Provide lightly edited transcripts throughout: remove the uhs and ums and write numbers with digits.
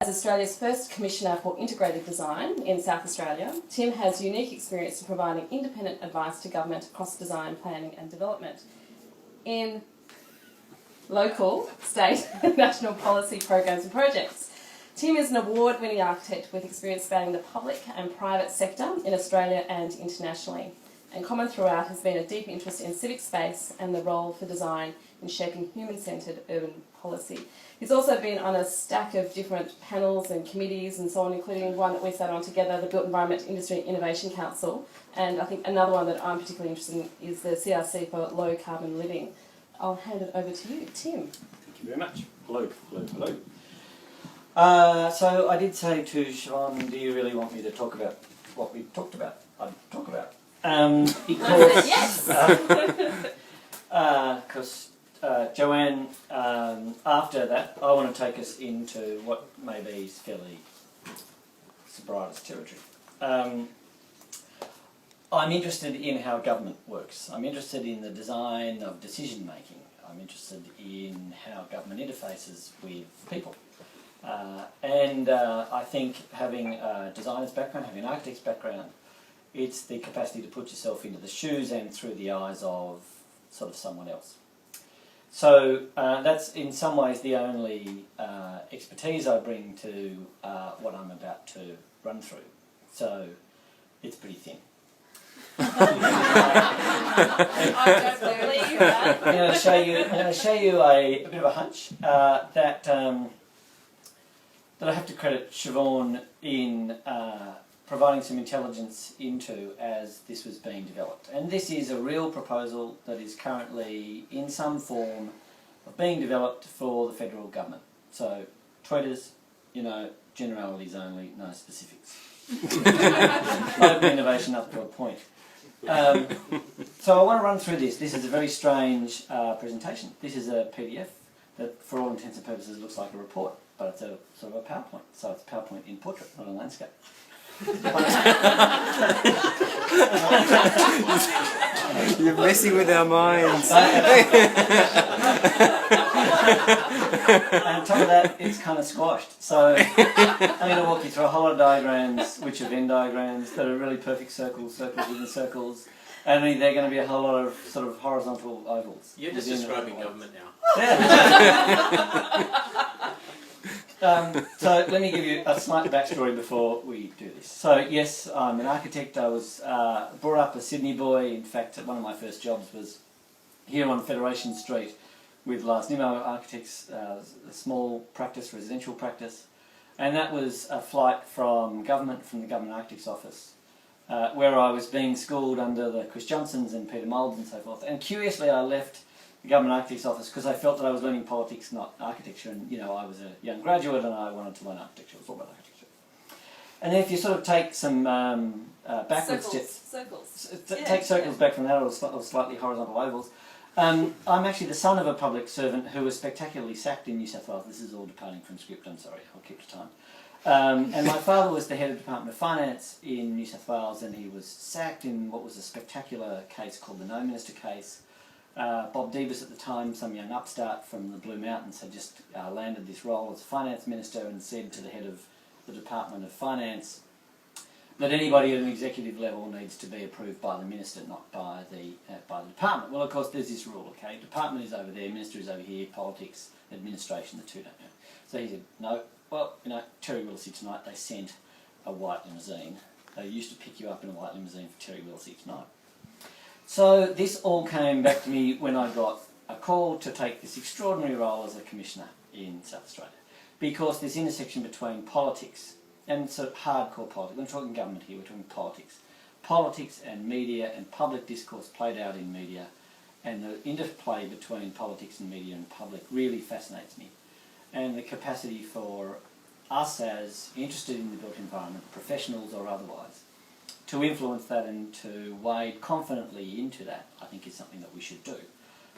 As Australia's first Commissioner for Integrated Design in South Australia, Tim has unique experience in providing independent advice to government across design, planning and development in local, state and national policy programs and projects. Tim is an award-winning architect with experience spanning the public and private sector in Australia and internationally. And common throughout has been a deep interest in civic space and the role for design in shaping human-centred urban policy. He's also been on a stack of different panels and committees and so on, including one that we sat on together, the Built Environment Industry Innovation Council, and I think another one that I'm particularly interested in is the CRC for Low Carbon Living. I'll hand it over to you, Tim. Thank you very much. Hello, hello, hello. So I did say to Siobhan, do you really want me to talk about what we talked about? I'd talk about. Because yes. Because Joanne, after that, I want to take us into what maybe is fairly sobrietist territory. I'm interested in how government works. I'm interested in the design of decision making. I'm interested in how government interfaces with people. And I think having a designer's background, having an architect's background, it's the capacity to put yourself into the shoes and through the eyes of sort of someone else. So that's in some ways the only expertise I bring to what I'm about to run through. So it's pretty thin. I don't believe that. I'm going to show you a bit of a hunch that I have to credit Siobhan in providing some intelligence into as this was being developed. And this is a real proposal that is currently in some form of being developed for the federal government. So tweeters, you know, generalities only, no specifics. No innovation up to a point. So I want to run through this. This is a very strange presentation. This is a PDF that for all intents and purposes looks like a report, but it's a sort of a PowerPoint. So it's PowerPoint in portrait, not a landscape. You're messing with our minds. And on top of that, it's kind of squashed. So I'm going to walk you through a whole lot of diagrams, which are Venn diagrams that are really perfect circles, circles within circles, and they're going to be a whole lot of sort of horizontal ovals. You're just describing government now. Yeah. So let me give you a slight backstory before we do this. So yes, I'm an architect. I was brought up a Sydney boy. In fact, one of my first jobs was here on Federation Street with Lars Nimmo Architects, a small practice, residential practice. And that was a flight from the Government Architects Office, where I was being schooled under the Chris Johnsons and Peter Moulds and so forth. And curiously, I left the Government Architects Office because I felt that I was learning politics, not architecture. And, you know, I was a young graduate and I wanted to learn architecture. It was all about architecture. And then if you sort of take some backwards steps... Take circles back from that, or slightly horizontal ovals. I'm actually the son of a public servant who was spectacularly sacked in New South Wales. This is all departing from script, I'm sorry, I'll keep to time. And my father was the head of the Department of Finance in New South Wales, and he was sacked in what was a spectacular case called the No Minister case. Bob Debus at the time, some young upstart from the Blue Mountains, had just landed this role as finance minister and said to the head of the Department of Finance that anybody at an executive level needs to be approved by the minister, not by the department. Well, of course, there's this rule, okay? Department is over there, minister is over here, politics, administration, the two don't know. So he said, no, well, you know, Terry Willesee tonight, they sent a white limousine. They used to pick you up in a white limousine for Terry Willesee tonight. So this all came back to me when I got a call to take this extraordinary role as a commissioner in South Australia. Because this intersection between politics and sort of hardcore politics, we're not talking government here, we're talking politics. Politics and media and public discourse played out in media, and the interplay between politics and media and public really fascinates me. And the capacity for us as interested in the built environment, professionals or otherwise, to influence that and to wade confidently into that, I think is something that we should do.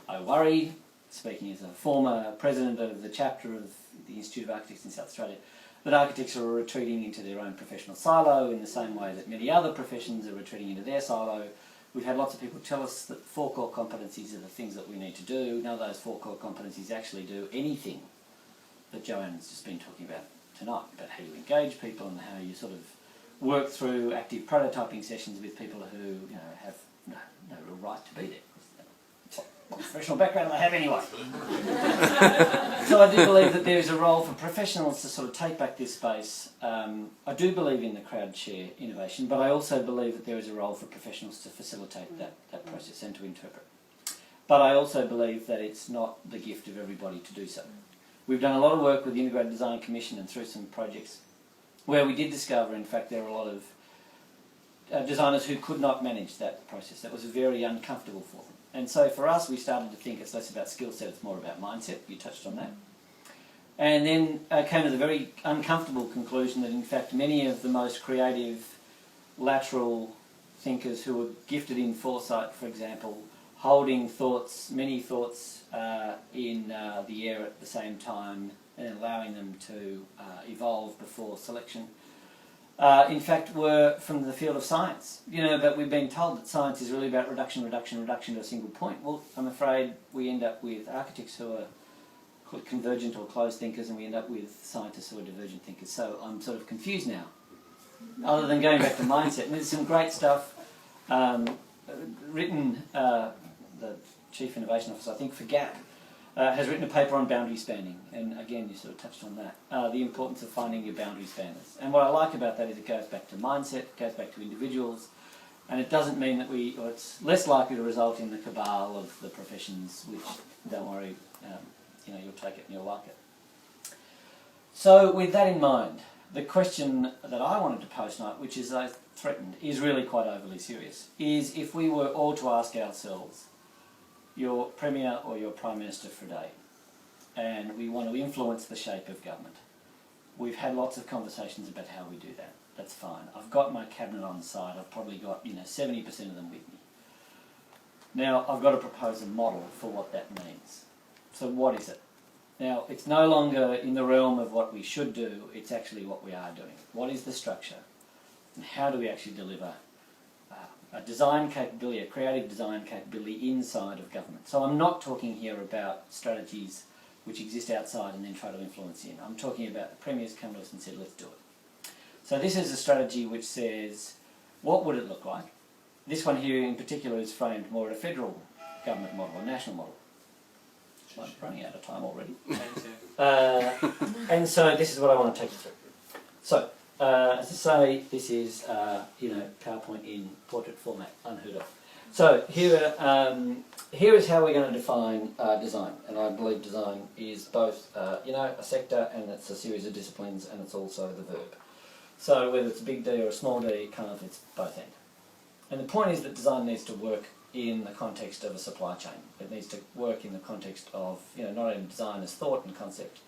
I worry, speaking as a former president of the chapter of the Institute of Architects in South Australia, that architects are retreating into their own professional silo in the same way that many other professions are retreating into their silo. We've had lots of people tell us that 4 core competencies are the things that we need to do. None of those 4 core competencies actually do anything that Joanne's just been talking about tonight, about how you engage people and how you sort of work through active prototyping sessions with people who have no real right to be there. What professional background I have anyway. So I do believe that there is a role for professionals to sort of take back this space. I do believe in the crowd share innovation, but I also believe that there is a role for professionals to facilitate that process and to interpret. But I also believe that it's not the gift of everybody to do so. We've done a lot of work with the Integrated Design Commission and through some projects where we did discover, in fact, there are a lot of designers who could not manage that process. That was very uncomfortable for them. And so for us, we started to think it's less about skill set, it's more about mindset. You touched on that. And then came to the very uncomfortable conclusion that, in fact, many of the most creative, lateral thinkers who were gifted in foresight, for example, holding thoughts, many thoughts in the air at the same time and allowing them to evolve before selection, in fact were from the field of science. But we've been told that science is really about reduction to a single point. Well, I'm afraid we end up with architects who are convergent or closed thinkers, and we end up with scientists who are divergent thinkers. So I'm sort of confused now, other than going back to mindset. And there's some great stuff written. The Chief Innovation Officer, I think, for GAP, has written a paper on boundary spanning, and again, you sort of touched on that, the importance of finding your boundary spanners. And what I like about that is it goes back to mindset, it goes back to individuals, and it doesn't mean that or it's less likely to result in the cabal of the professions, which, don't worry, you'll take it and you'll like it. So with that in mind, the question that I wanted to pose tonight, which is I threatened, is really quite overly serious, is if we were all to ask ourselves, your Premier or your Prime Minister for a day, and we want to influence the shape of government. We've had lots of conversations about how we do that. That's fine. I've got my cabinet on side. I've probably got 70% of them with me. Now I've got to propose a model for what that means. So what is it? Now it's no longer in the realm of what we should do. It's actually what we are doing. What is the structure, and how do we actually deliver a design capability, a creative design capability inside of government? So I'm not talking here about strategies which exist outside and then try to influence in. I'm talking about the Premier's come to us and said, let's do it. So this is a strategy which says, what would it look like? This one here in particular is framed more at a federal government model, a national model. I'm running out of time already. And so this is what I want to take you through. So, as I say, this is PowerPoint in portrait format, unheard of. So here is how we're going to define design, and I believe design is both a sector, and it's a series of disciplines, and it's also the verb. So whether it's a big D or a small d, kind of it's both end. And the point is that design needs to work in the context of a supply chain. It needs to work in the context of not only design as thought and concept,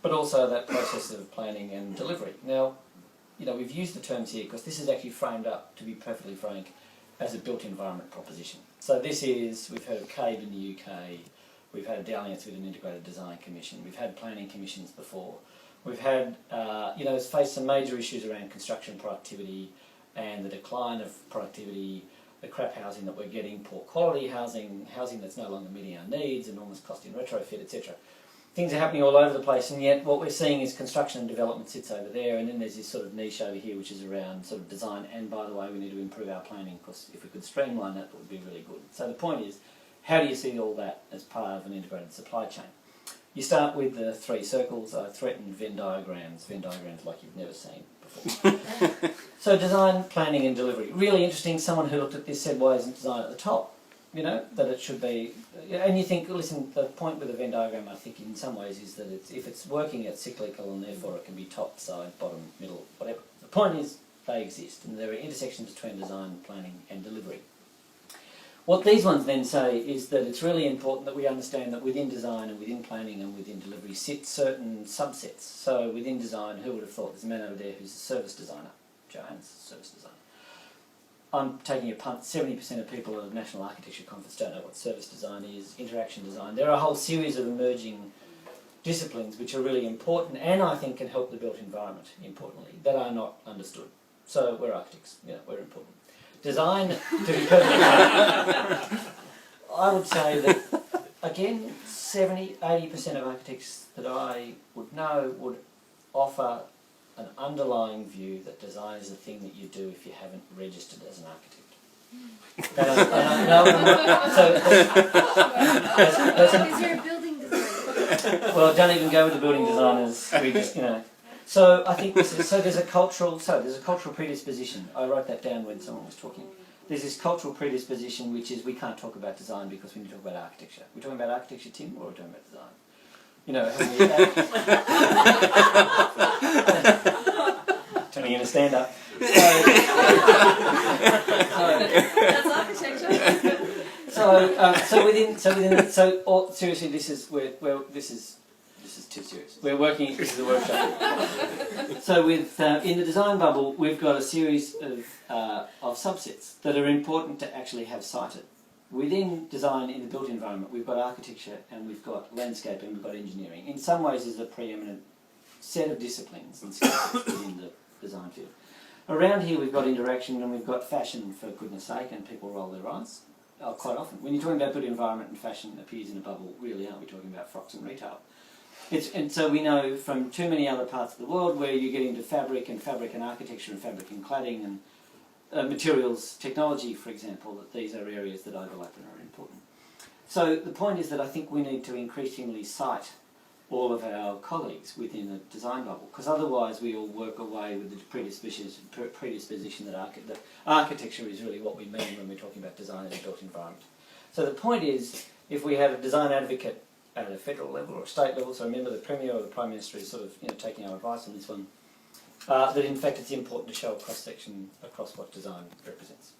but also that process of planning and delivery. Now, we've used the terms here because this is actually framed up, to be perfectly frank, as a built environment proposition. So this is, we've heard of CABE in the UK, we've had a dalliance with an integrated design commission, we've had planning commissions before, we've had, it's faced some major issues around construction productivity and the decline of productivity, the crap housing that we're getting, poor quality housing, housing that's no longer meeting our needs, enormous cost in retrofit, etc. Things are happening all over the place, and yet what we're seeing is construction and development sits over there, and then there's this sort of niche over here which is around sort of design, and by the way, we need to improve our planning, because if we could streamline that, that would be really good. So the point is, how do you see all that as part of an integrated supply chain? You start with the three circles. I threatened Venn diagrams like you've never seen before. So design, planning and delivery. Really interesting, someone who looked at this said, why isn't design at the top? That it should be, and you think, listen, the point with the Venn diagram, I think, in some ways, is that if it's working, it's cyclical, and therefore it can be top, side, bottom, middle, whatever. The point is, they exist, and there are intersections between design, planning, and delivery. What these ones then say is that it's really important that we understand that within design and within planning and within delivery sit certain subsets. So within design, who would have thought there's a man over there who's a service designer? Joanne's a service designer. I'm taking a punt, 70% of people at the National Architecture Conference don't know what service design is, interaction design. There are a whole series of emerging disciplines which are really important and I think can help the built environment, importantly, that are not understood. So we're architects, we're important. Design, to be perfectly honest, I would say that, again, 70-80% of architects that I would know would offer underlying view that design is a thing that you do if you haven't registered as an architect. Is there a building design? Well, don't even go with the building designers. We just, So I think there's a cultural predisposition. I wrote that down when someone was talking. There's this cultural predisposition which is we can't talk about design because we need to talk about architecture. We're talking about architecture, Tim, or we're talking about design? Turning into stand up. That's architecture. Seriously, this is too serious. We're working. This is a workshop. So in the design bubble, we've got a series of subsets that are important to actually have cited. Within design in the built environment, we've got architecture and we've got landscape and we've got engineering. In some ways, there's a preeminent set of disciplines and skills within the design field. Around here, we've got interaction and we've got fashion, for goodness sake, and people roll their eyes. Quite often. When you're talking about built environment and fashion appears in a bubble, really aren't we talking about frocks and retail? And so we know from too many other parts of the world where you get into fabric and architecture and fabric and cladding and materials technology, for example, that these are areas that overlap and are important. So the point is that I think we need to increasingly cite all of our colleagues within the design bubble, because otherwise we all work away with the predisposition that architecture is really what we mean when we're talking about design in a built environment. So the point is, if we had a design advocate at a federal level or a state level, so remember the Premier or the Prime Minister is sort of taking our advice on this one, that in fact it's important to show a cross-section across what design represents.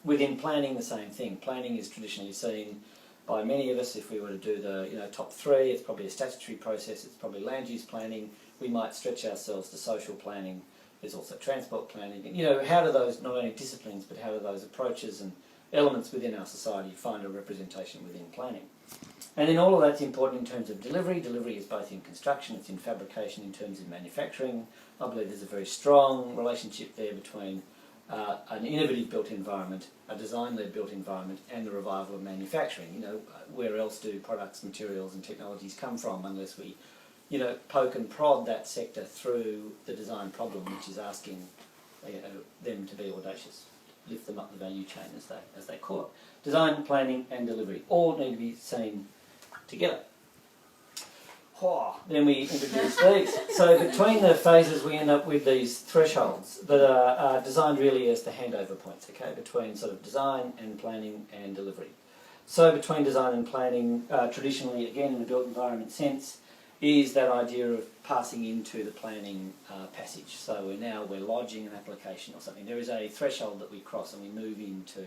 Within planning, the same thing. Planning is traditionally seen by many of us, if we were to do the top three, it's probably a statutory process, it's probably land use planning, we might stretch ourselves to social planning, there's also transport planning. And, how do those, not only disciplines, but how do those approaches and elements within our society find a representation within planning? And then all of that's important in terms of delivery. Delivery is both in construction, it's in fabrication, in terms of manufacturing. I believe there's a very strong relationship there between an innovative built environment, a design-led built environment, and the revival of manufacturing. Where else do products, materials and technologies come from unless we, poke and prod that sector through the design problem, which is asking them to be audacious, lift them up the value chain, as they call it. Design, planning and delivery all need to be seen together. Then we introduce these. So between the phases we end up with these thresholds that are designed really as the handover points, okay, between sort of design and planning and delivery. So between design and planning, traditionally, again in the built environment sense, is that idea of passing into the planning passage. So we're lodging an application or something. There is a threshold that we cross and we move into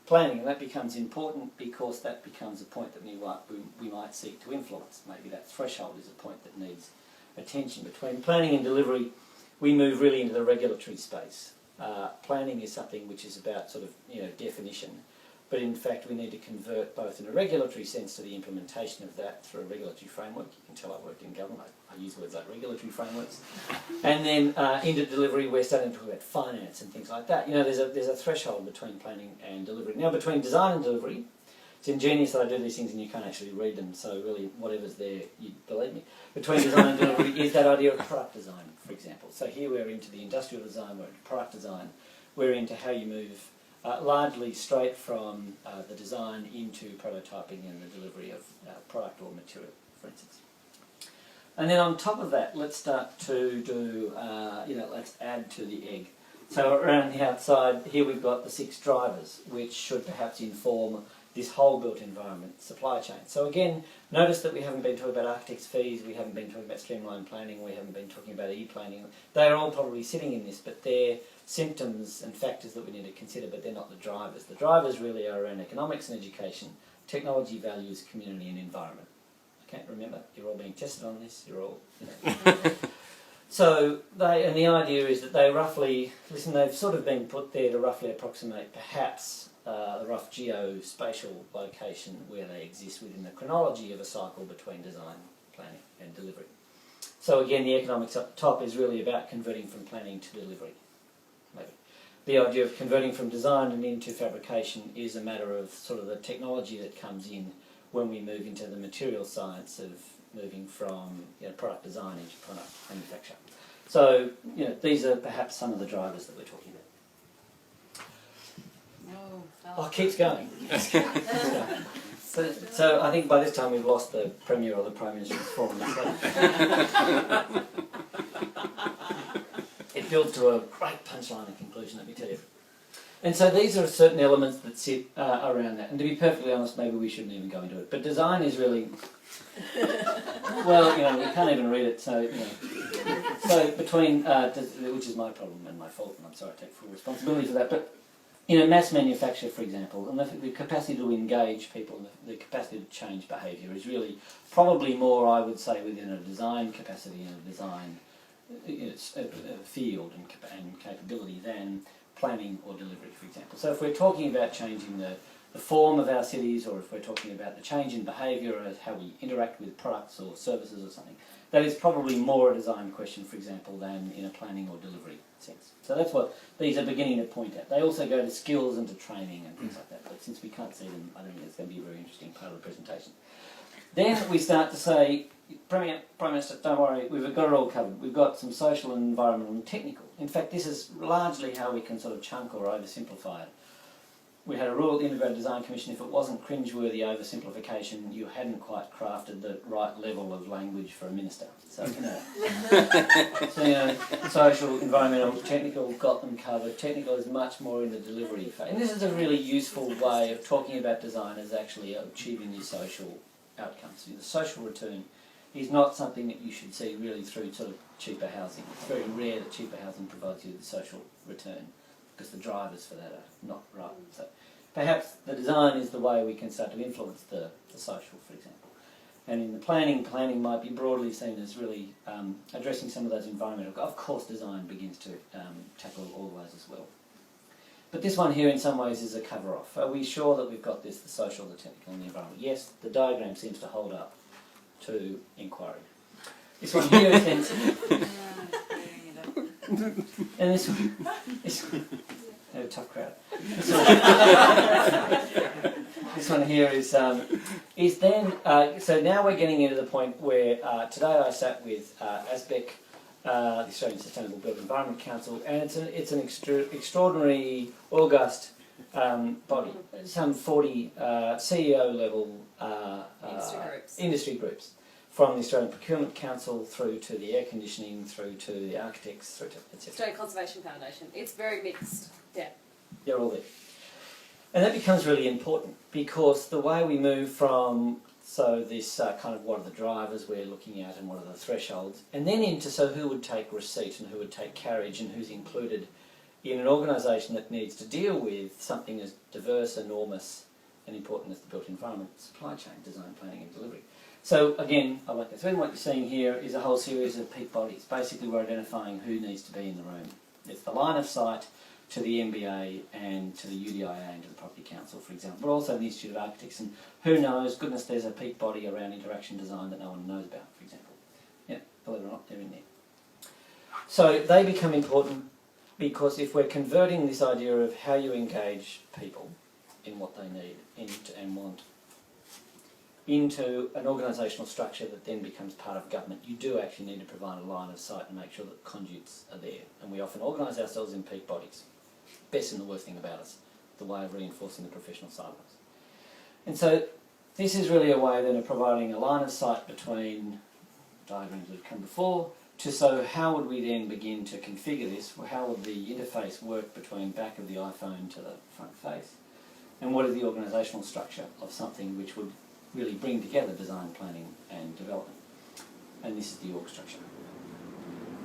planning, and that becomes important because that becomes a point that we might seek to influence. Maybe that threshold is a point that needs attention. Between planning and delivery, we move really into the regulatory space. Planning is something which is about sort of definition, but in fact we need to convert both in a regulatory sense to the implementation of that through a regulatory framework. You can tell I worked in government, I use words like regulatory frameworks. And then into delivery we're starting to talk about finance and things like that. There's a threshold between planning and delivery. Now between design and delivery, it's ingenious that I do these things and you can't actually read them, so really whatever's there, you believe me. Between design and delivery is that idea of product design, for example. So here we're into the industrial design, we're into product design, we're into how you move largely straight from the design into prototyping and the delivery of product or material, for instance. And then on top of that, let's start to do, let's add to the egg. So around the outside, here we've got the 6 drivers, which should perhaps inform this whole built environment supply chain. So again, notice that we haven't been talking about architects' fees, we haven't been talking about streamlined planning, we haven't been talking about e-planning. They're all probably sitting in this, but they're symptoms and factors that we need to consider, but they're not the drivers. The drivers really are around economics and education, technology, values, community and environment. Okay, remember, you're all being tested on this, you're all, So the idea is that they roughly, they've sort of been put there to roughly approximate perhaps the rough geospatial location where they exist within the chronology of a cycle between design, planning and delivery. So again, the economics up the top is really about converting from planning to delivery. Maybe. The idea of converting from design and into fabrication is a matter of sort of the technology that comes in when we move into the material science of moving from product design into product manufacture. So, these are perhaps some of the drivers that we're talking about. Oh, it keeps going. So I think by this time we've lost the Premier or the Prime Minister's fallen asleep. It builds to a great punchline and conclusion, let me tell you. And so these are certain elements that sit around that. And to be perfectly honest, maybe we shouldn't even go into it. But design is really... well, we can't even read it, so, So between... which is my problem and my fault, and I'm sorry I take full responsibility for that. But, mass manufacture, for example, and the capacity to engage people, and the capacity to change behaviour is really probably more, I would say, within a design capacity and a design field and capability than planning or delivery, for example. So if we're talking about changing the form of our cities, or if we're talking about the change in behaviour or how we interact with products or services or something, that is probably more a design question, for example, than in a planning or delivery sense. So that's what these are beginning to point at. They also go to skills and to training and things like that, but since we can't see them, I don't think it's going to be a very interesting part of the presentation. Then we start to say, Prime Minister, don't worry, we've got it all covered. We've got some social and environmental and technical. In fact, this is largely how we can sort of chunk or oversimplify it. We had a Rural Integrated Design Commission. If it wasn't cringeworthy oversimplification, you hadn't quite crafted the right level of language for a minister. So, social, environmental, technical, got them covered. Technical is much more in the delivery phase. And this is a really useful way of talking about design as actually achieving your social outcomes. The social return is not something that you should see really through sort of cheaper housing. It's very rare that cheaper housing provides you the social return, because the drivers for that are not right. So perhaps the design is the way we can start to influence the social, for example. And in the planning might be broadly seen as really addressing some of those environmental... Of course, design begins to tackle all those as well. But this one here in some ways is a cover-off. Are we sure that we've got this, the social, the technical and the environment? Yes, the diagram seems to hold up to inquiry. This one here is then... and this one, they're a tough crowd. This one here is then, so now we're getting into the point where today I sat with ASBEC, the Australian Sustainable Built Environment Council, and it's an extraordinary, august body, some 40 CEO level industry groups. From the Australian Procurement Council through to the air conditioning, through to the architects, through to etc. Australian Conservation Foundation. It's very mixed. Yeah. They're all there. And that becomes really important because the way we move from this kind of what are the drivers we're looking at and what are the thresholds, and then into who would take receipt and who would take carriage and who's included in an organisation that needs to deal with something as diverse, enormous and important as the built environment, supply chain, design, planning and delivery. So again, I like that. So what you're seeing here is a whole series of peak bodies. Basically we're identifying who needs to be in the room. It's the line of sight to the MBA and to the UDIA and to the Property Council, for example, but also the Institute of Architects. And who knows, goodness, there's a peak body around interaction design that no one knows about, for example. Yeah, believe it or not, they're in there. So they become important because if we're converting this idea of how you engage people in what they need and want into an organisational structure that then becomes part of government, you do actually need to provide a line of sight and make sure that conduits are there. And we often organise ourselves in peak bodies. Best and the worst thing about us, the way of reinforcing the professional side of us. And so this is really a way then of providing a line of sight between diagrams that have come before so how would we then begin to configure this? How would the interface work between back of the iPhone to the front face? And what is the organisational structure of something which would really bring together design, planning and development? And this is the org structure.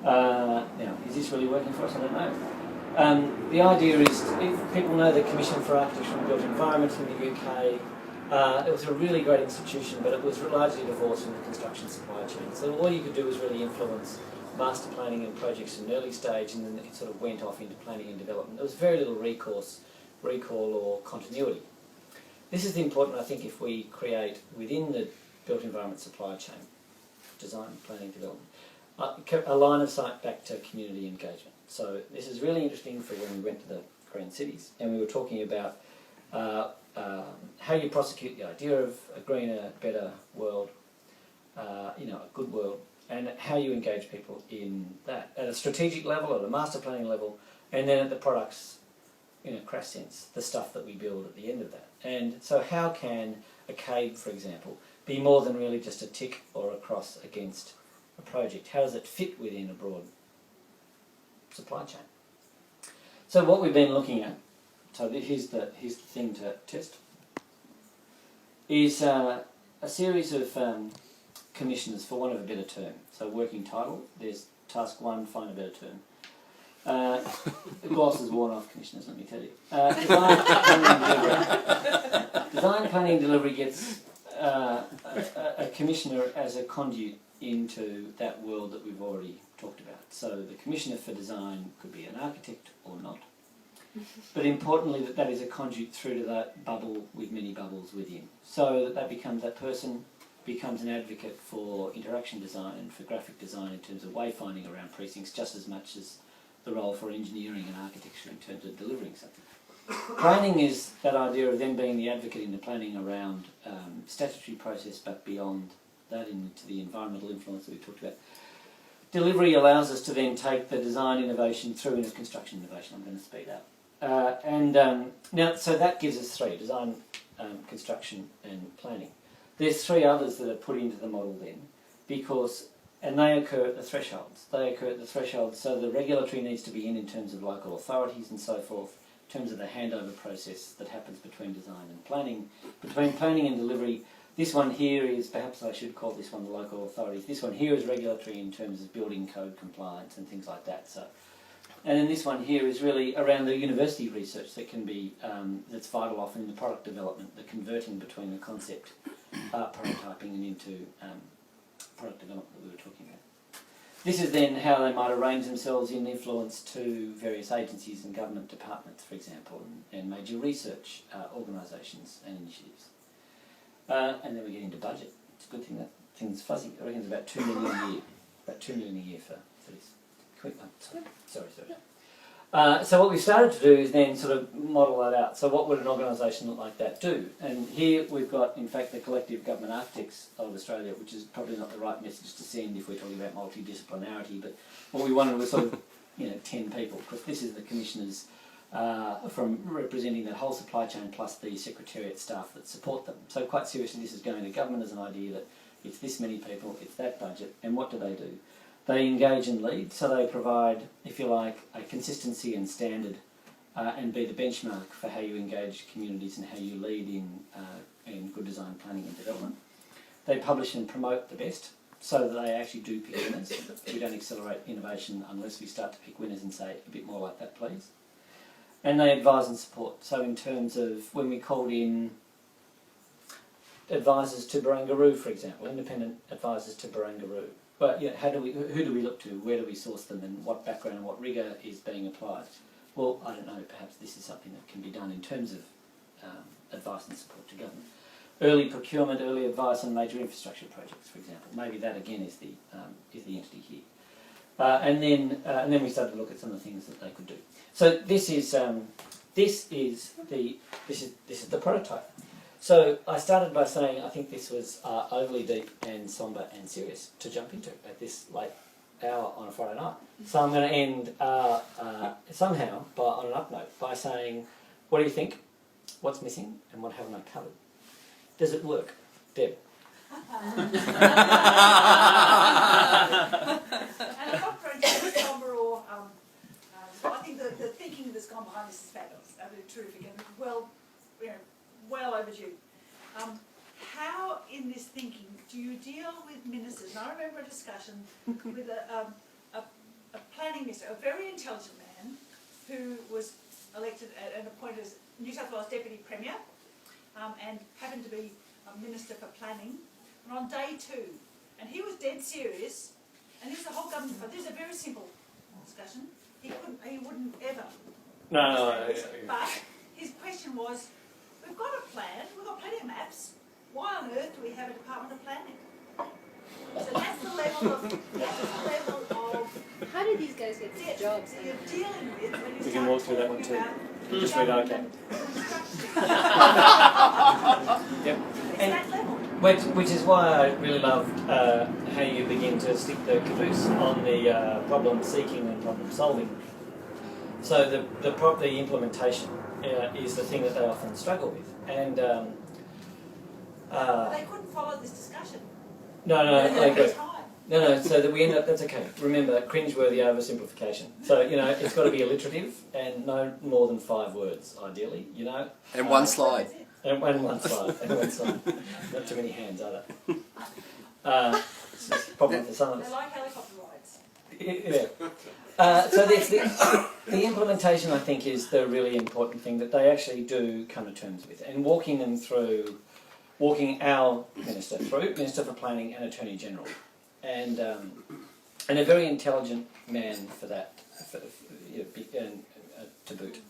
Now, is this really working for us? I don't know. The idea is, if people know the Commission for Architecture and Built Environment in the UK, it was a really great institution, but it was largely divorced from the construction supply chain. So all you could do was really influence master planning and projects in an early stage, and then it sort of went off into planning and development. There was very little recall or continuity. This is important, I think, if we create within the built environment supply chain, design, planning, development, a line of sight back to community engagement. So this is really interesting for when we went to the Green Cities and we were talking about how you prosecute the idea of a greener, better world, a good world, and how you engage people in that at a strategic level, at a master planning level, and then at the products in a crash sense, the stuff that we build at the end of that. And so how can a cave, for example, be more than really just a tick or a cross against a project? How does it fit within a broad supply chain? So what we've been looking at, so here's the thing to test, is a series of commissioners, for want of a better term. So working title, there's task 1, find a better term. The gloss has worn off, commissioners, let me tell you. Design, planning and delivery gets a commissioner as a conduit into that world that we've already talked about. So the commissioner for design could be an architect or not. But importantly, that is a conduit through to that bubble with many bubbles within. So that person becomes an advocate for interaction design and for graphic design in terms of wayfinding around precincts, just as much as the role for engineering and architecture in terms of delivering something. Planning is that idea of then being the advocate in the planning around statutory process, but beyond that into the environmental influence that we talked about. Delivery allows us to then take the design innovation through into construction innovation. I'm going to speed up. Now, so that gives us 3, design, construction and planning. There's 3 others that are put into the model then, because, and they occur at the thresholds. They occur at the thresholds, so the regulatory needs to be in terms of local authorities and so forth, in terms of the handover process that happens between design and planning. Between planning and delivery, this one here is, perhaps I should call this one the local authorities. This one here is regulatory in terms of building code compliance and things like that. So, and then this one here is really around the university research that can be, that's vital often in the product development, the converting between the concept, prototyping and into product development that we were talking about. This is then how they might arrange themselves in influence to various agencies and government departments, for example, and major research organisations and initiatives. And then we get into budget. It's a good thing that thing's fuzzy. I reckon it's about 2 million a year. About 2 million a year for this. Quick one. Sorry. So what we started to do is then sort of model that out. So what would an organisation look like that do? And here we've got, in fact, the Collective Government Architects of Australia, which is probably not the right message to send if we're talking about multidisciplinarity, but what we wanted was sort of, 10 people, because this is the commissioners from representing that whole supply chain plus the secretariat staff that support them. So quite seriously, this is going to government as an idea that it's this many people, it's that budget, and what do? They engage and lead, so they provide, if you like, a consistency and standard and be the benchmark for how you engage communities and how you lead in good design planning and development. They publish and promote the best, so that they actually do pick winners. We don't accelerate innovation unless we start to pick winners and say a bit more like that, please. And they advise and support. So in terms of when we called in advisors to Barangaroo, for example, independent advisors to Barangaroo, but who do we look to, where do we source them, and what background and what rigour is being applied? Well, I don't know, perhaps this is something that can be done in terms of advice and support to government. Early procurement, early advice on major infrastructure projects, for example. Maybe that again is the entity here. And then we started to look at some of the things that they could do. So this is the prototype. So I started by saying I think this was overly deep and sombre and serious to jump into at this late hour on a Friday night. So I'm going to end somehow on an up note by saying, what do you think? What's missing? And what haven't I covered? Does it work? Deb? And I'm not going to be somber or so I think the thinking that's gone behind this is fabulous, absolutely terrific, and well overdue. How in this thinking do you deal with ministers? And I remember a discussion with a planning minister, a very intelligent man who was elected and appointed as New South Wales Deputy Premier and happened to be a Minister for Planning. And on day 2, and he was dead serious, and this is the whole government, but this is a very simple discussion. He wouldn't ever. No. But his question was, we've got a plan, we've got plenty of maps, why on earth do we have a Department of Planning? So that's the level of How do these guys get these jobs? that you're dealing with when you We can walk through that one too. Just read okay. Yep. Yep. It's that level. Which is why I really love how you begin to stick the caboose on the problem seeking and problem solving. So the implementation is the thing that they often struggle with, and They couldn't follow this discussion. no, I agree. Time. No, so that we end up, that's okay. Remember, cringeworthy oversimplification. So, it's got to be alliterative and no more than 5 words, ideally, And one slide. And one slide. Not too many hands, are there? It's just a problem for some of They us. like helicopter rides. Yeah. So the implementation, I think, is the really important thing that they actually do come to terms with. And walking our Minister through, Minister for Planning and Attorney General. And a very intelligent man for that, to boot.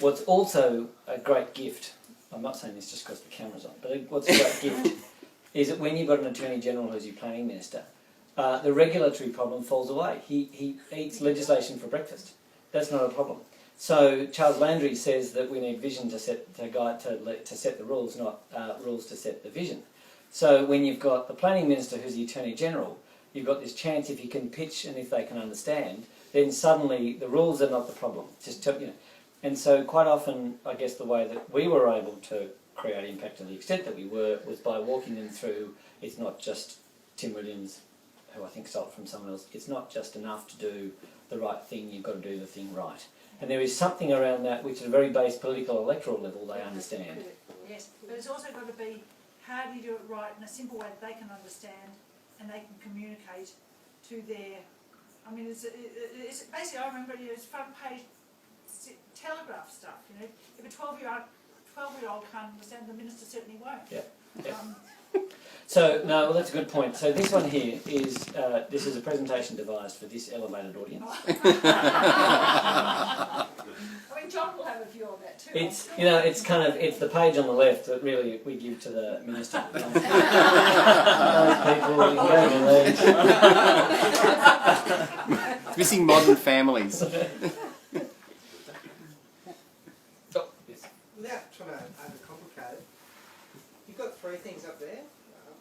What's also a great gift, I'm not saying this just because the camera's on, but what's a great gift is that when you've got an Attorney General who's your planning minister, the regulatory problem falls away. He eats legislation for breakfast. That's not a problem. So Charles Landry says that we need vision to set the rules, not rules to set the vision. So when you've got the planning minister who's the Attorney General, you've got this chance if you can pitch and if they can understand, then suddenly the rules are not the problem. And so quite often, I guess the way that we were able to create impact to the extent that we were was by walking them through. It's not just Tim Williams, who I think stole it from someone else. It's not just enough to do the right thing. You've got to do the thing right. And there is something around that which, at a very base political electoral level, they understand. Yes, but it's also got to be, how do you do it right in a simple way that they can understand and they can communicate to their, it's basically, I remember it's front page telegraph stuff, if a 12-year-old can't understand, the minister certainly won't. Yeah. So, no, well, that's a good point. So this one here is, this is a presentation devised for this elevated audience. John will have a view on that too. It's, it's the page on the left that really we give to the minister. Those people, you can go to these. It's missing modern families. Without trying to overcomplicate it, you've got 3 things up there.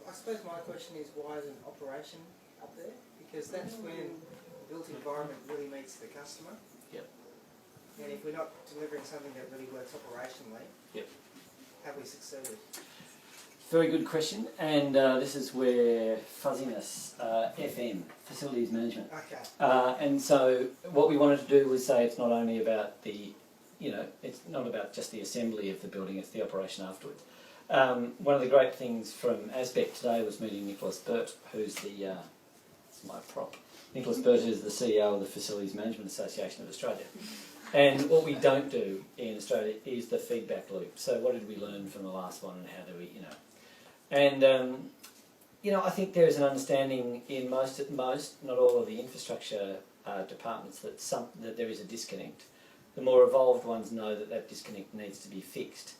I suppose my question is, why isn't operation up there? Because that's when the built environment really meets the customer. Yep. And if we're not delivering something that really works operationally, yep, have we succeeded? Very good question, and this is where fuzziness, FM, facilities management. Okay. And so what we wanted to do was say it's not only about the, it's not about just the assembly of the building, it's the operation afterwards. One of the great things from ASPEC today was meeting Nicholas Burt, who's the, it's my prop, Nicholas Burt is the CEO of the Facilities Management Association of Australia. And what we don't do in Australia is the feedback loop. So what did we learn from the last one and how do we, And, I think there is an understanding in most, not all of the infrastructure departments that there is a disconnect. The more evolved ones know that that disconnect needs to be fixed.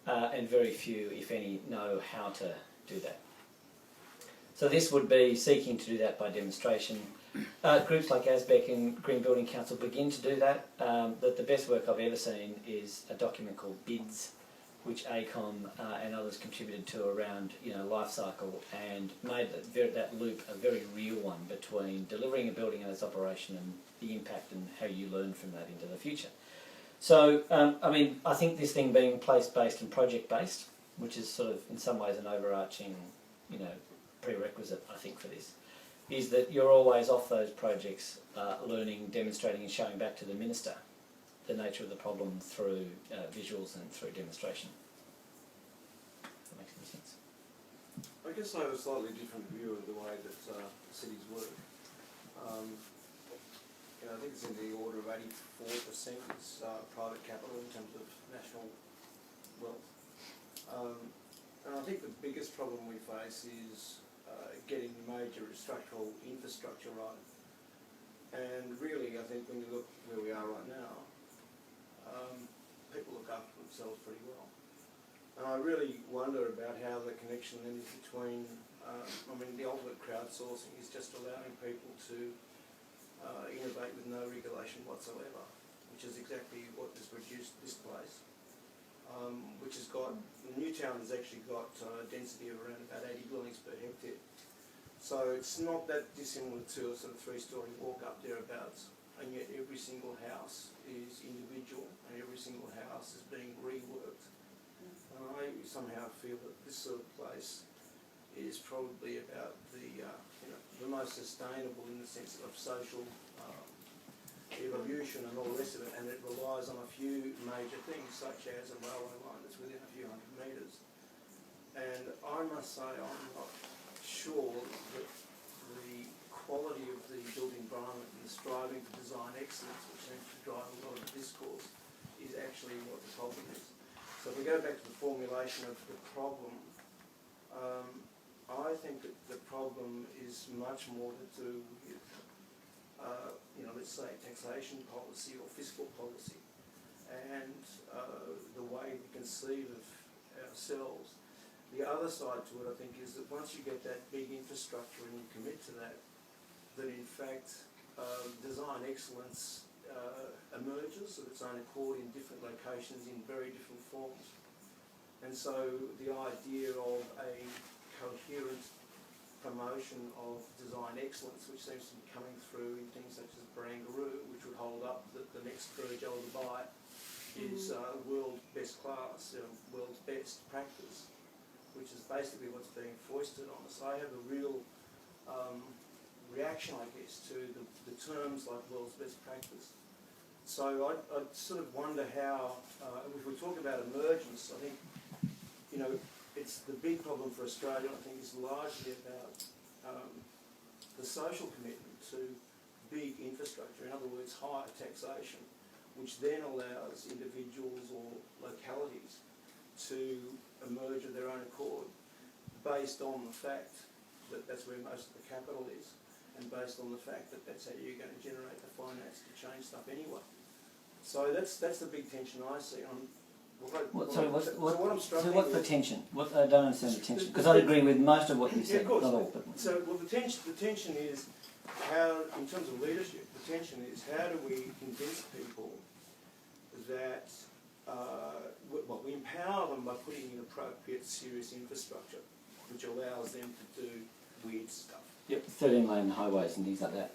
And very few, if any, know how to do that. So this would be seeking to do that by demonstration. Groups like ASBEC and Green Building Council begin to do that. But the best work I've ever seen is a document called BIDS, which ACOM and others contributed to around life cycle and made that loop a very real one between delivering a building and its operation and the impact and how you learn from that into the future. So, I think this thing being place-based and project-based, which is sort of in some ways an overarching, prerequisite, I think, for this, is that you're always off those projects learning, demonstrating and showing back to the minister the nature of the problem through visuals and through demonstration. Does that make any sense? I guess I have a slightly different view of the way that cities work. I think it's in the order of 84% is private capital in terms of national wealth. And I think the biggest problem we face is getting major structural infrastructure right. And really, I think when you look where we are right now, people look after themselves pretty well. And I really wonder about how the connection then is between, the ultimate crowdsourcing is just allowing people to innovate with no regulation whatsoever, which is exactly what has reduced this place. which has got, Newtown has actually got a density of around about 80 dwellings per hectare. So it's not that dissimilar to a sort of 3-storey walk up thereabouts, and yet every single house is individual and every single house is being reworked. And I somehow feel that this sort of place is probably about the most sustainable in the sense of social evolution and all the rest of it, and it relies on a few major things such as a railway line that's within a few hundred metres. And I must say I'm not sure that the quality of the built environment and the striving for design excellence, which seems to drive a lot of the discourse, is actually what the problem is. So if we go back to the formulation of the problem, I think that the problem is much more to do with, let's say taxation policy or fiscal policy, and the way we conceive of ourselves. The other side to it, I think, is that once you get that big infrastructure and you commit to that, that in fact design excellence emerges of its own accord in different locations in very different forms. And so the idea of a coherent promotion of design excellence, which seems to be coming through in things such as Barangaroo, which would hold up that the next Virgil to buy is world best class, world's best practice, which is basically what's being foisted on us. I have a real reaction, I guess, to the terms like world's best practice. So I sort of wonder how, if we talk about emergence, I think, it's the big problem for Australia, I think, is largely about the social commitment to big infrastructure, in other words, higher taxation, which then allows individuals or localities to emerge of their own accord, based on the fact that that's where most of the capital is, and based on the fact that that's how you're going to generate the finance to change stuff anyway. So that's the big tension I see. What's the tension? I don't understand the tension, because I agree with most of what you said, of course. not all. But So, the tension is how, in terms of leadership, the tension is how do we convince people that, we empower them by putting in appropriate, serious infrastructure, which allows them to do weird stuff. Yep, 13-lane highways and things like that.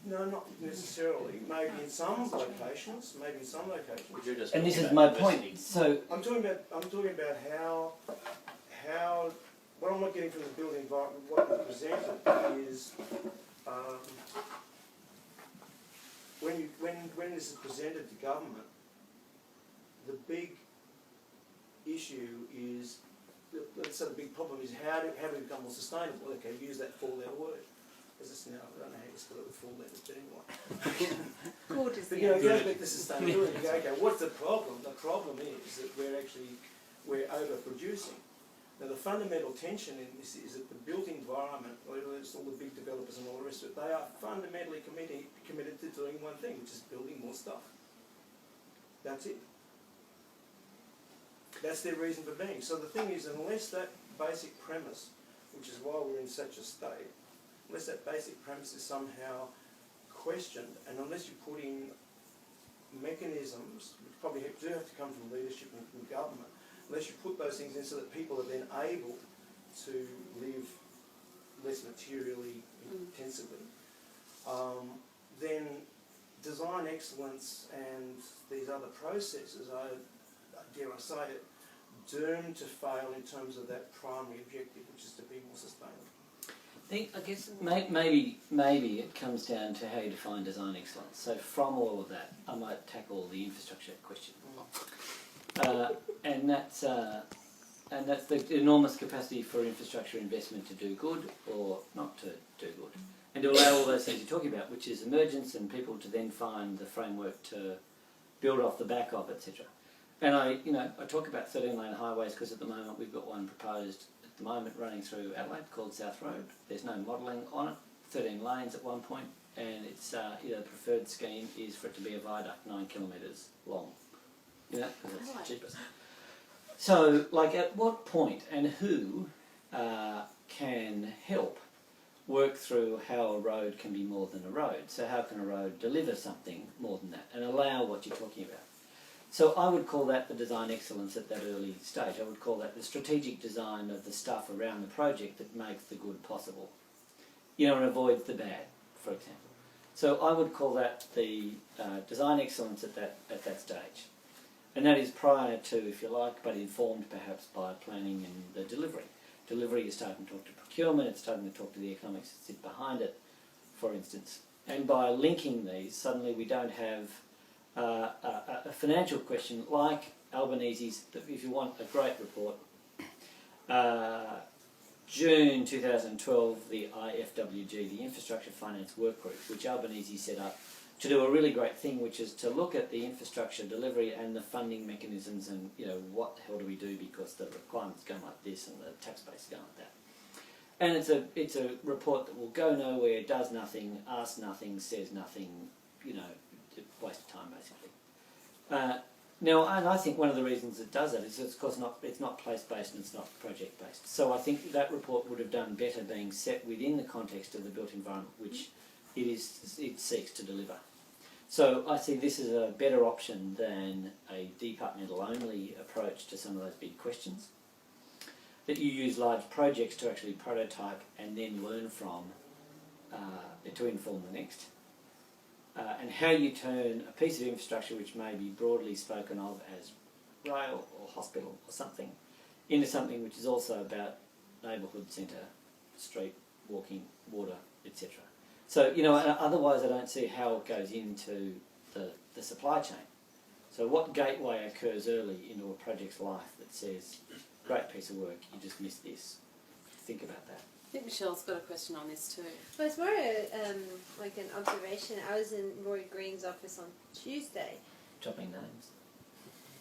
No, not necessarily. Maybe in some locations. And this is my point. So I'm talking about how what I'm not getting from the building environment, what we presented is when this is presented to government, the big issue is, let's say the big problem is how do we become more sustainable? Okay, use that 4-letter word. Because it's now, I don't know how you spell it with 4 letters, but anyway. Good is But the answer. go back to sustainability. You go, okay, what's the problem? The problem is that we're overproducing. Now the fundamental tension in this is that the built environment, whether it's all the big developers and all the rest of it, they are fundamentally committed to doing one thing, which is building more stuff. That's it. That's their reason for being. So the thing is, unless that basic premise, which is why we're in such a state, unless that basic premise is somehow questioned, and unless you put in mechanisms, which probably do have to come from leadership and from government, unless you put those things in so that people are then able to live less materially intensively, then design excellence and these other processes are, dare I say it, doomed to fail in terms of that primary objective, which is to be more sustainable. I guess maybe it comes down to how you define design excellence. So from all of that, I might tackle the infrastructure question, and that's the enormous capacity for infrastructure investment to do good or not to do good, and to allow all those things you're talking about, which is emergence and people to then find the framework to build off the back of, etc. And I talk about 13-lane highways because at the moment we've got one proposed at the moment running through Adelaide called South Road. There's no modelling on it, 13 lanes at one point, and it's the preferred scheme is for it to be a viaduct 9 kilometres long, because it's the cheapest. So, at what point and who can help work through how a road can be more than a road? So how can a road deliver something more than that and allow what you're talking about? So I would call that the design excellence at that early stage. I would call that the strategic design of the stuff around the project that makes the good possible, you know, and avoids the bad, for example. So I would call that the design excellence at that stage. And that is prior to, if you like, but informed perhaps by planning and the delivery. Delivery is starting to talk to procurement, it's starting to talk to the economics that sit behind it, for instance. And by linking these, suddenly we don't have a financial question like Albanese's, if you want a great report, June 2012, the IFWG, the Infrastructure Finance Work Group, which Albanese set up to do a really great thing, which is to look at the infrastructure delivery and the funding mechanisms and, you know, what the hell do we do because the requirements go like this and the tax base is going like that. And it's a report that will go nowhere, does nothing, asks nothing, says nothing, you know, waste of time basically. Now, and I think one of the reasons it does that is it's because it's not place-based and it's not project-based. So I think that report would have done better being set within the context of the built environment which it seeks to deliver. So I see this as a better option than a departmental-only approach to some of those big questions. That you use large projects to actually prototype and then learn from to inform the next. And how you turn a piece of infrastructure which may be broadly spoken of as rail or hospital or something into something which is also about neighbourhood centre, street, walking, water, etc. So, you know, otherwise I don't see how it goes into the supply chain. So what gateway occurs early into a project's life that says, great piece of work, you just missed this. Think about that. I think Michelle's got a question on this too. Well, it's more like an observation. I was in Roy Green's office on Tuesday. Dropping names.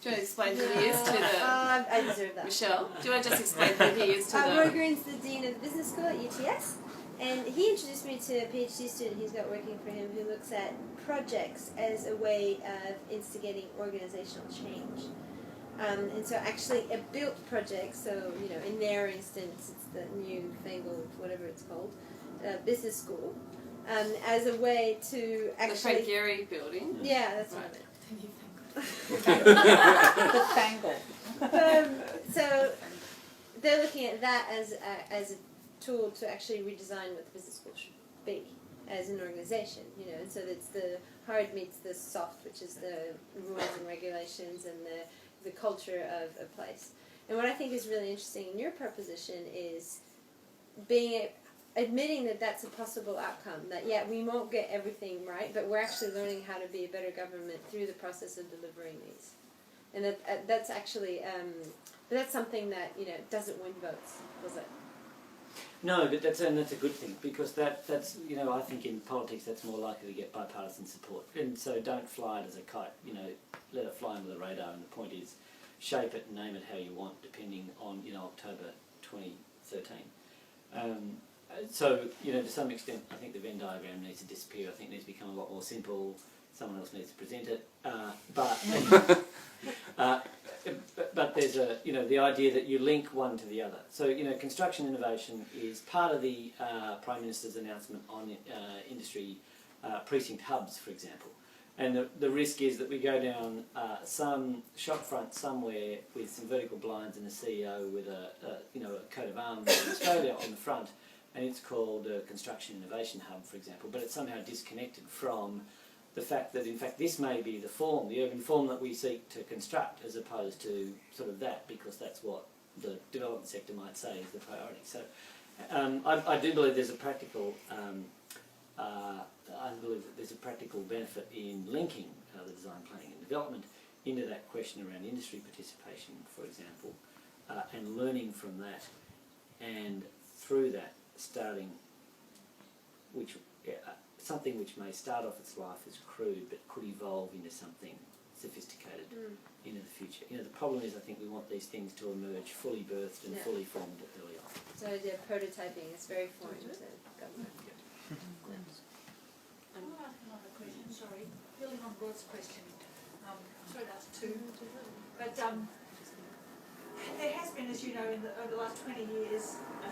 Do you want to explain who he is to the... I deserve that. Michelle, do you want to just explain who he is to the... Roy Green's the Dean of the Business School at UTS. And he introduced me to a PhD student he's got working for him who looks at projects as a way of instigating organisational change. And so actually a built project, so, you know, in their instance, it's the new fangled, whatever it's called, business school, as a way to actually... The Frank Gehry building. Yeah, that's Right. what The fangle. so they're looking at that as a tool to actually redesign what the business school should be as an organisation, you know, and so it's the hard meets the soft, which is the rules and regulations and the culture of a place. And what I think is really interesting in your proposition is admitting that that's a possible outcome, that yeah, we won't get everything right, but we're actually learning how to be a better government through the process of delivering these. And that's actually, but that's something that, you know, doesn't win votes, does it? No, but that's a good thing because that's, you know, I think in politics that's more likely to get bipartisan support. And so don't fly it as a kite, you know, let it fly under the radar, and the point is shape it and name it how you want depending on, you know, October 2013. So, you know, to some extent I think the Venn diagram needs to disappear. I think it needs to become a lot more simple. Someone else needs to present it. But there's a, you know, the idea that you link one to the other. So, you know, construction innovation is part of the Prime Minister's announcement on industry precinct hubs, for example. And the risk is that we go down some shop front somewhere with some vertical blinds and a CEO with a coat of arms in Australia on the front, and it's called a construction innovation hub, for example, but it's somehow disconnected from the fact that, in fact, this may be the form, the urban form that we seek to construct, as opposed to sort of that, because that's what the development sector might say is the priority. So I do believe there's a practical benefit in linking the design, planning and development into that question around industry participation, for example, and learning from that, and through that starting, something which may start off its life as crude but could evolve into something sophisticated into the future. You know, the problem is I think we want these things to emerge fully birthed and fully formed early on. So the prototyping is very foreign to government. I want to ask another question, sorry, building on Rod's question. Sorry, that's two. But there has been, as you know, over the last 20 years, a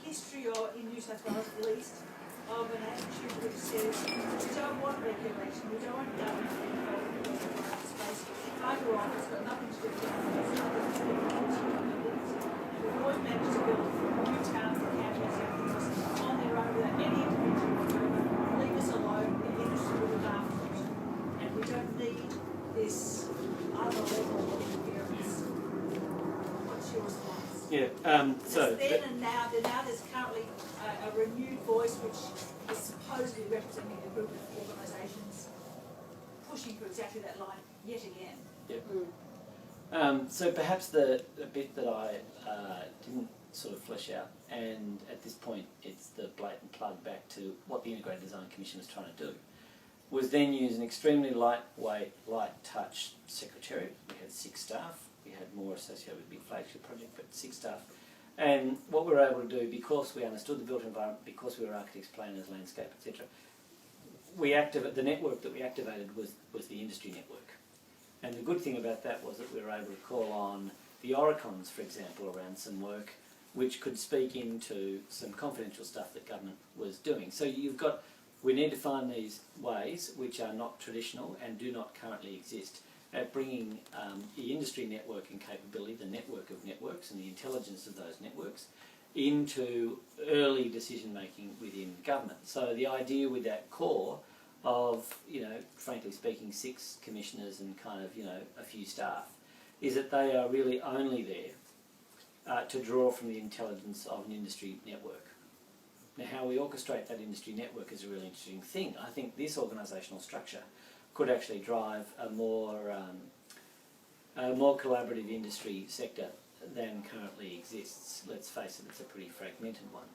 history in New South Wales at least, of an attitude which says we don't want regulation, we don't want government involved in the space. I too often, it's got nothing to do with government, it's nothing to do with communities. We've always managed to build new towns and counties and everything else on their own without any intervention whatsoever. Leave us alone, the industry will look after it. And we don't need this other level of interference. What's your response? Yeah. Then and now there's currently a renewed voice which is supposedly representing a group of organisations pushing for exactly that line yet again. So perhaps the bit that I didn't sort of flesh out, and at this point it's the blatant plug back to what the Integrated Design Commission was trying to do, was then use an extremely lightweight, light touch secretariat. We had 6 staff. We had more associated with the big flagship project, but 6 staff. And what we were able to do, because we understood the built environment, because we were architects, planners, landscape, etc., the network that we activated was the industry network. And the good thing about that was that we were able to call on the Oricons, for example, around some work which could speak into some confidential stuff that government was doing. So we need to find these ways which are not traditional and do not currently exist at bringing the industry networking capability, the network of networks and the intelligence of those networks into early decision making within government. So the idea with that core of, frankly speaking, 6 commissioners and kind of, a few staff, is that they are really only there to draw from the intelligence of an industry network. Now, how we orchestrate that industry network is a really interesting thing. I think this organisational structure could actually drive a more collaborative industry sector than currently exists. Let's face it, it's a pretty fragmented one.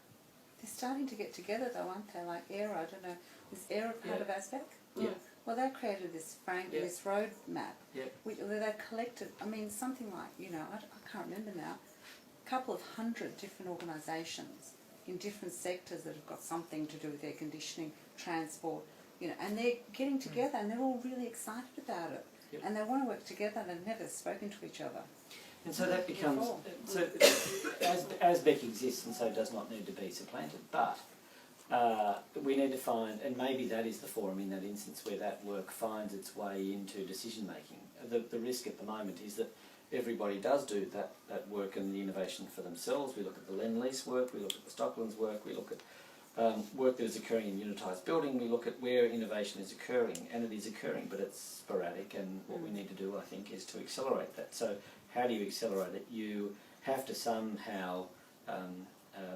They're starting to get together though, aren't they? Like Aero, I don't know, is Aero part of ASPEC? Yeah. Well, they created this this road map. Yeah. Where they collected, something like, I can't remember now, a couple of 100 different organisations in different sectors that have got something to do with air conditioning, transport, and they're getting together and they're all really excited about it. Yep. And they want to work together and they've never spoken to each other. And so that becomes, as Beck exists and so does not need to be supplanted, but we need to find, and maybe that is the forum in that instance where that work finds its way into decision making. The risk at the moment is that everybody does do that work and the innovation for themselves. We look at the Lend-Lease work, we look at the Stocklands work, we look at work that is occurring in unitised building, we look at where innovation is occurring, and it is occurring, but it's sporadic, and what we need to do, I think, is to accelerate that. So how do you accelerate it? You have to somehow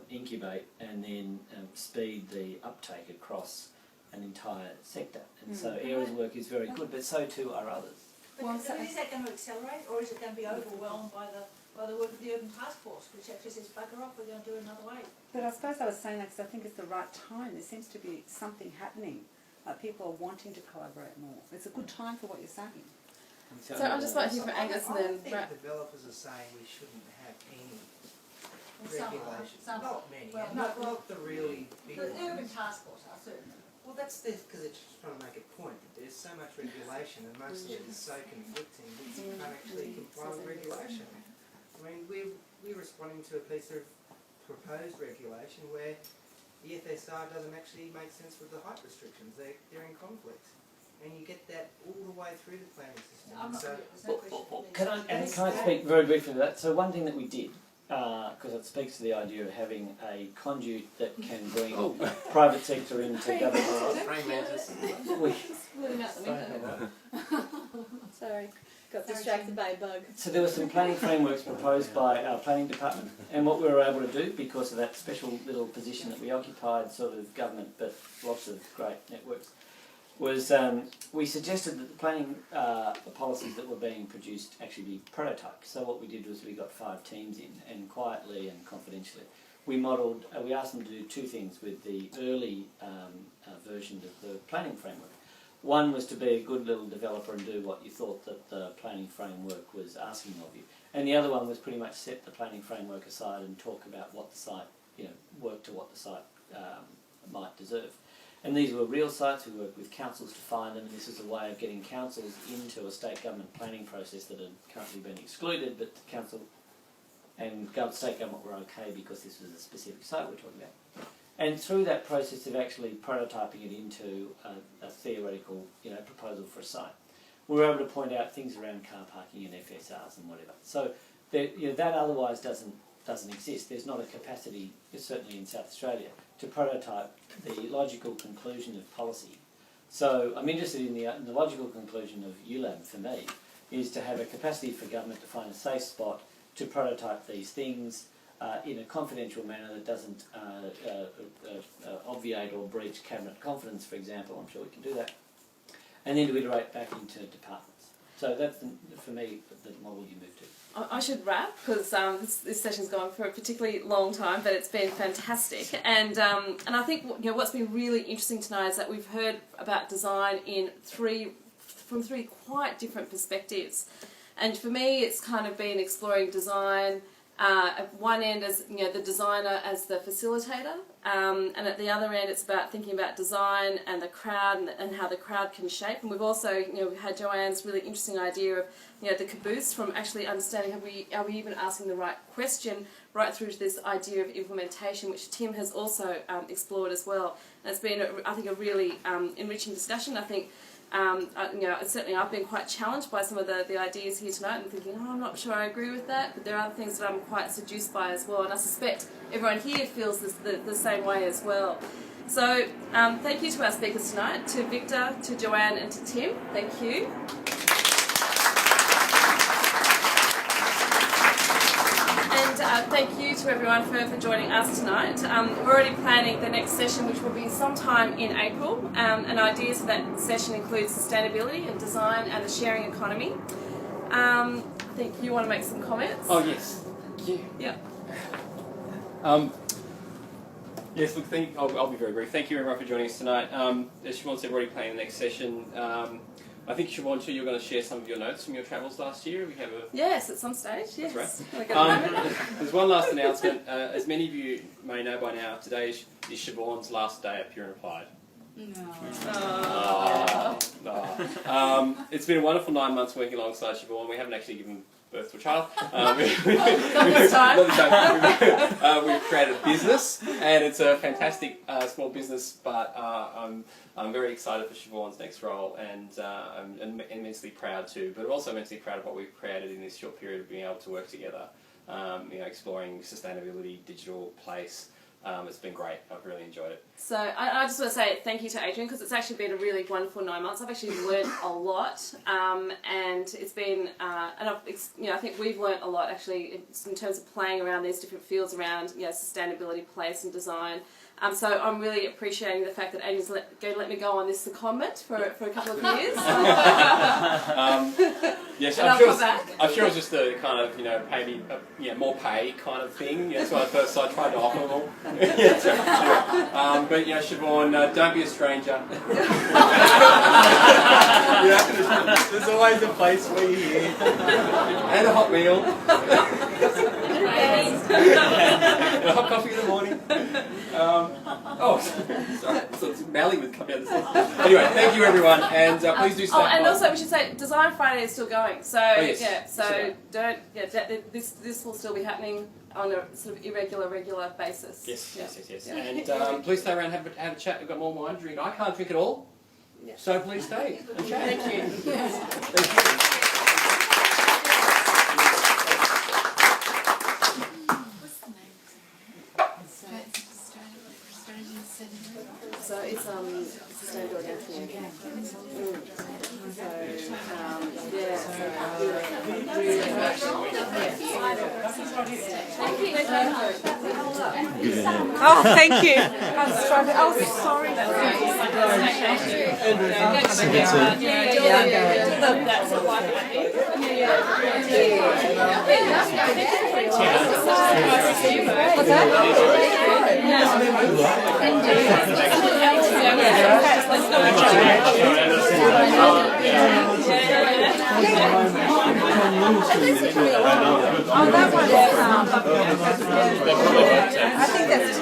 incubate and then speed the uptake across an entire sector. And so Aera's work is very good, but so too are others. But is that going to accelerate, or is it going to be overwhelmed by the work of the Urban Task Force, which actually says, bugger off, we're going to do it another way? But I suppose I was saying that because I think it's the right time. There seems to be something happening. People are wanting to collaborate more. It's a good time for what you're saying. So I'd just like to hear from Angus and then I think developers are saying we shouldn't have any regulations. Some are. Not many, Well, not the really big The ones. Urban Task Force are certainly. Well, that's because it's just trying to make a point that there's so much regulation and most of it is so conflicting that you can't actually comply with regulation. I mean, we're responding to a piece of proposed regulation where the FSR doesn't actually make sense with the height restrictions. They're in conflict. And you get that all the way through the planning system. I'm not, So, there's no question. Can I speak very briefly to that? So one thing that we did, because it speaks to the idea of having a conduit that can bring private sector into government. Praying mantis. Sorry, got distracted by a bug. So there were some planning frameworks proposed by our planning department, and what we were able to do, because of that special little position that we occupied, sort of government, but lots of great networks, was we suggested that the planning policies that were being produced actually be prototyped. So what we did was we got 5 teams in, and quietly and confidentially, we modelled, we asked them to do 2 things with the early versions of the planning framework. One was to be a good little developer and do what you thought that the planning framework was asking of you. And the other one was pretty much set the planning framework aside and talk about what the site, work to what the site might deserve. And these were real sites. We worked with councils to find them, and this is a way of getting councils into a state government planning process that had currently been excluded, but the council and state government were okay because this was a specific site we're talking about. And through that process of actually prototyping it into a theoretical proposal for a site, we were able to point out things around car parking and FSRs and whatever. So that otherwise doesn't exist. There's not a capacity, certainly in South Australia, to prototype the logical conclusion of policy. So I'm interested in the logical conclusion of ULAB for me is to have a capacity for government to find a safe spot to prototype these things in a confidential manner that doesn't obviate or breach cabinet confidence, for example. I'm sure we can do that. And then to iterate back into departments. So that's, for me, the model you move to. I should wrap because this session's gone for a particularly long time, but it's been fantastic. And I think what's been really interesting tonight is that we've heard about design from three quite different perspectives. And for me, it's kind of been exploring design at one end as the designer as the facilitator, and at the other end it's about thinking about design and the crowd and how the crowd can shape. And we've also we've had Joanne's really interesting idea of the caboose, from actually understanding are we even asking the right question, right through to this idea of implementation, which Tim has also explored as well. And it's been I think a really enriching discussion. I think certainly I've been quite challenged by some of the ideas here tonight and thinking, I'm not sure I agree with that, but there are other things that I'm quite seduced by as well, and I suspect everyone here feels the same way as well. So thank you to our speakers tonight, to Victor, to Joanne and to Tim. Thank you. And thank you to everyone for joining us tonight. We're already planning the next session, which will be sometime in April, and ideas for that session include sustainability and design and the sharing economy. I think you want to make some comments? Oh, yes. Thank you. Yeah. Yes, look, I'll be very brief. Thank you everyone for joining us tonight. As Siobhan said, we're already planning the next session. I think, Siobhan, too, you're going to share some of your notes from your travels last year. We have a... Yes, at some stage, yes. That's right. There's one last announcement. As many of you may know by now, today is Siobhan's last day at Pure and Applied. No. It's been a wonderful 9 months working alongside Siobhan. We haven't actually given birth to a child. Not this time. We've created a business, and it's a fantastic small business, but I'm very excited for Siobhan's next role, and I'm immensely proud too, but also immensely proud of what we've created in this short period of being able to work together, exploring sustainability, digital place. It's been great. I've really enjoyed it. So I just want to say thank you to Adrian, because it's actually been a really wonderful 9 months. I've actually learned a lot, and it's been, I think we've learned a lot actually in terms of playing around these different fields around sustainability, place, and design. So I'm really appreciating the fact that Adrian's going to let me go on this secondment for a couple of years. Yes, And I'm I'll sure it was just the kind of pay me more pay kind of thing. That's when I tried to offer them all. But Siobhan, don't be a stranger. There's always a place for you here, and a hot meal, and a hot coffee in the morning. Sorry, so it's Mally would come down the stairs. Anyway, thank you everyone, and please do stay. And also we should say Design Friday is still going. So this will still be happening on a sort of regular basis. Yes. And please stay around and have a chat. We've got more wine to drink. I can't drink it all, so please stay and chat. Thank you. Thank you. So it's sustainability and community. Oh, thank you. Sorry. I think that's